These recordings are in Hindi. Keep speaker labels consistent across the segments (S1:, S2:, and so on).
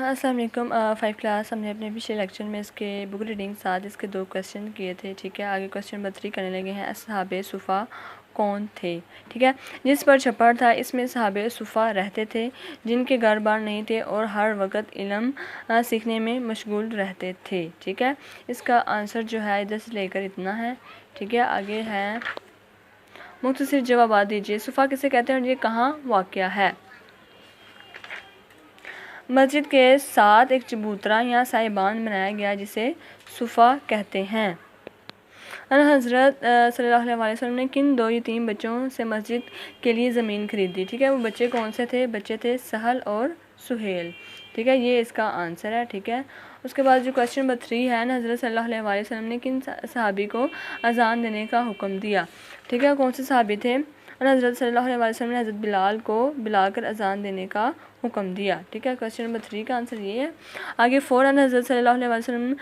S1: अस्सलाम वालेकुम। 5 क्लास हमने अपने पिछले लेक्चर में इसके बुक रीडिंग साथ इसके 2 क्वेश्चन किए थे। ठीक है, आगे क्वेश्चन नंबर 3 करने लगे हैं। असहाबे सुफ़ा कौन थे? ठीक है, जिस पर छप्पर था इसमें सहाबे सुफ़ा रहते थे, जिनके घर बार नहीं थे और हर वक्त इल्म सीखने में मशगूल रहते थे। ठीक है, इसका आंसर जो है इधर से लेकर इतना है। ठीक है, आगे है मुख्तसर जवाब दीजिए। सुफ़ा किसे कहते हैं और ये कहाँ वाक़या है? मस्जिद के साथ एक चबूतरा या साहिबान बनाया गया जिसे सुफ़ा कहते हैं। हज़रत सल्लल्लाहु अलैहि वसल्लम ने किन 2 यतीम बच्चों से मस्जिद के लिए ज़मीन खरीदी? ठीक है, वो बच्चे कौन से थे? बच्चे थे सहल और सुहेल। ठीक है, ये इसका आंसर है। ठीक है, उसके बाद जो क्वेश्चन नंबर 3 है ना, हज़रत सल्लल्लाहु अलैहि वसल्लम ने किन सहाबी को अज़ान देने का हुक्म दिया? ठीक है, कौन से सहाबी थे? हज़रत सल्लल्लाहु अलैहि वसल्लम ने हज़रत बिलाल को बुलाकर अज़ान देने का हुक्म दिया। ठीक है, क्वेश्चन नंबर 3 का आंसर ये है। आगे फ़ौरन हज़रत सल्लल्लाहु अलैहि वसल्लम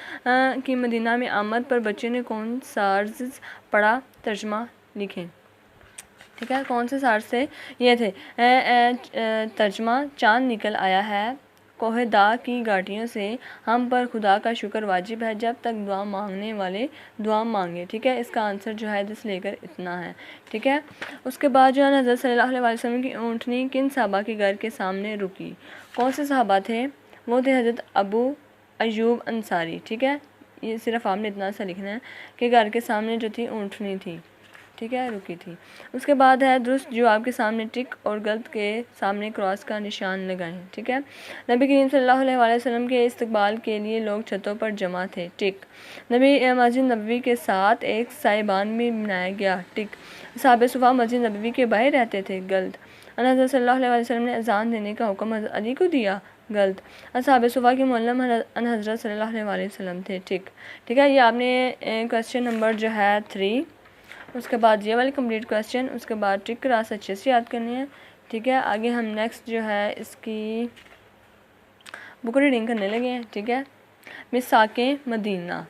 S1: की मदीना में आमद पर बच्चे ने कौन सा अर्ज़ पढ़ा? तर्जमा लिखें। ठीक है, कौन से सार से ये थे? तर्जमा चाँद निकल आया है कोहदा की घाटियों से, हम पर खुदा का शुक्र वाजिब है जब तक दुआ मांगने वाले दुआ मांगे। ठीक है, इसका आंसर जो है 10 लेकर इतना है। ठीक है, उसके बाद जो है हज़रत सल्लल्लाहु अलैहि वसल्लम की ऊँटनी किन सहाबा के घर के सामने रुकी? कौन से सहाबा थे? वो थे हज़रत अबू अयूब अंसारी। ठीक है, ये सिर्फ आपने इतना सा लिखना है कि घर के सामने जो थी ऊँटनी थी, ठीक है, रुकी थी। उसके बाद है दुरुस्त जवाब के सामने टिक और गलत के सामने क्रॉस का निशान लगाएं। ठीक है, नबी करीम सल्लल्लाहु अलैहि वसल्लम के इस्तकबाल के लिए लोग छतों पर जमा थे। टिक। नबी मस्जिद नबवी के साथ एक साहिबान भी बनाया गया। टिक। सहाबे सुफ़ा मस्जिद नबवी के बाहर रहते थे। गलत। हज़रत सल्लल्लाहु अलैहि वसल्लम ने अज़ान देने का हुक्म हज़रत अली को दिया। गलत। सहाबे सुफ़ा के मुअल्लिम हज़रत सल्लल्लाहु अलैहि वसल्लम थे। टिक। ठीक है, ये आपने क्वेश्चन नंबर जो है 3, उसके बाद ये वाले कंप्लीट क्वेश्चन, उसके बाद ट्रिक क्लास अच्छे से याद करनी है। ठीक है, आगे हम नेक्स्ट जो है इसकी बुक रीडिंग करने लगे हैं। ठीक है, मिसाके मदीना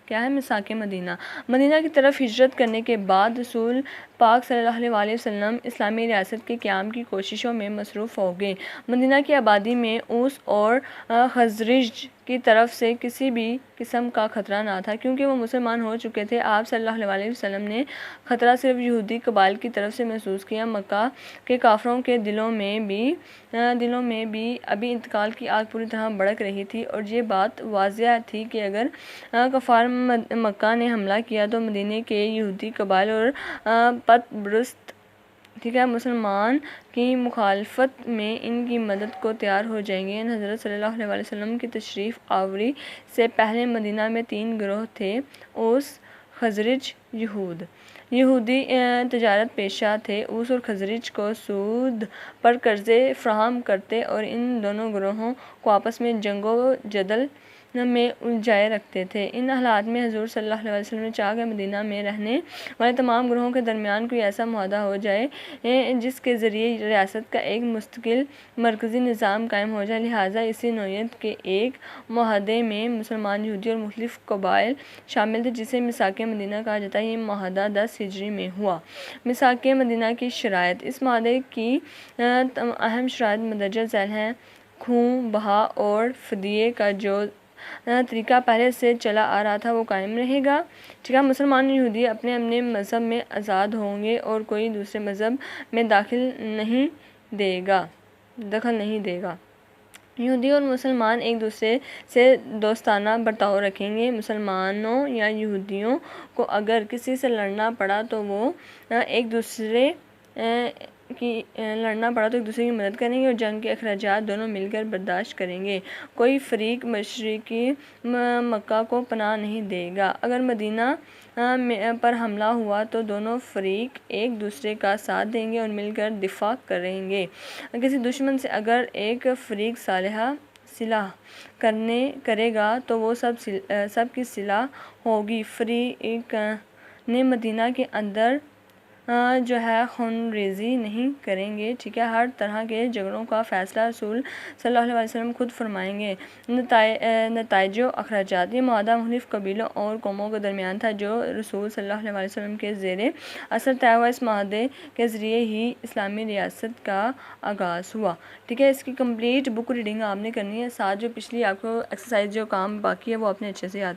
S1: क्या है? मिसाके मदीना। मदीना की तरफ हिजरत करने के बाद रसूल पाक सल्लल्लाहु अलैहि वसल्लम इस्लामी रियासत के क़याम की कोशिशों में मसरूफ़ हो गए। मदीना की आबादी में ऊस और खज़रज की तरफ से किसी भी किस्म का ख़तरा ना था, क्योंकि वो मुसलमान हो चुके थे। आप सल्लल्लाहु अलैहि वसल्लम ने ख़तरा सिर्फ यहूदी कबाइल की तरफ से महसूस किया। मक्का के काफ़रों के दिलों में भी अभी इंतकाल की आग पूरी तरह भड़क रही थी, और ये बात वाज़िया थी कि अगर कफ़ार मक्का ने हमला किया तो मदीने के यहूदी कबाइल और पतबरुस्त, ठीक है, मुसलमान की मुखालफत में इनकी मदद को तैयार हो जाएंगे। हज़रत सल्लल्लाहु अलैहि वसल्लम की तशरीफ़ आवरी से पहले मदीना में 3 गिरोह थे। ऊस, खज़रज, यहूदी तजारत पेशा थे। ऊस और खज़रज को सूद पर कर्ज़े फ्राहम करते और इन दोनों गिरोहों को आपस में जंगो जदल में उलझाए रखते थे। इन हालात में हुज़ूर सल्लल्लाहु अलैहि वसल्लम ने चाहा कि मदीना में रहने वाले तमाम ग्रोहों के दरमियान कोई ऐसा मुआहदा हो जाए जिसके ज़रिए रियासत का एक मुस्तकिल मरकज़ी निज़ाम कायम हो जाए। लिहाजा इसी नौइयत के एक मुआहदे में मुसलमान, यहूदी और मुख्तलिफ कबाइल शामिल थे, जिसे मिसाके मदीना कहा जाता है। ये मुआहदा 10 हिजरी में हुआ। मिसाके मदीना की शराइत। इस मुआहदे की अहम शराइत मदरजा झैल हैं। खून बहा और फ़दिये का जो तरीका पहले से चला आ रहा था वो कायम रहेगा। ठीक है, मुसलमान यहूदी अपने अपने मज़हब में आज़ाद होंगे और कोई दूसरे मज़हब में दखल नहीं देगा। यहूदी और मुसलमान एक दूसरे से दोस्ताना बर्ताव रखेंगे। मुसलमानों या यहूदियों को अगर किसी से लड़ना पड़ा तो एक दूसरे की मदद करेंगे और जंग के अखराजात दोनों मिलकर बर्दाश्त करेंगे। कोई फ़रीक मशरिकी मक्का को पनाह नहीं देगा। अगर मदीना पर हमला हुआ तो दोनों फ़रीक एक दूसरे का साथ देंगे और मिलकर दिफा करेंगे। किसी दुश्मन से अगर एक फ़रीक सिलाह करेगा तो वो सब की सिलाह होगी। फ़रीक ने मदीना के अंदर जो है खूनरेज़ी नहीं करेंगे, ठीक है। हर तरह के झगड़ों का फ़ैसला रसूल सल्लल्लाहु अलैहि वसल्लम खुद फरमाएंगे। नताइज व अखराजात, ये माहदा मुख्तलिफ़ कबीलों और कौमों के दरमियान था जो रसूल सल्लल्लाहु अलैहि वसल्लम के ज़ेरे असर तय हुआ। इस माहदे के ज़रिए ही इस्लामी रियासत का आगाज़ हुआ, ठीक है। इसकी कंप्लीट बुक रीडिंग आपने करनी है, साथ जो पिछली आपको एक्सरसाइज जो काम बाकी है वो आपने अच्छे से याद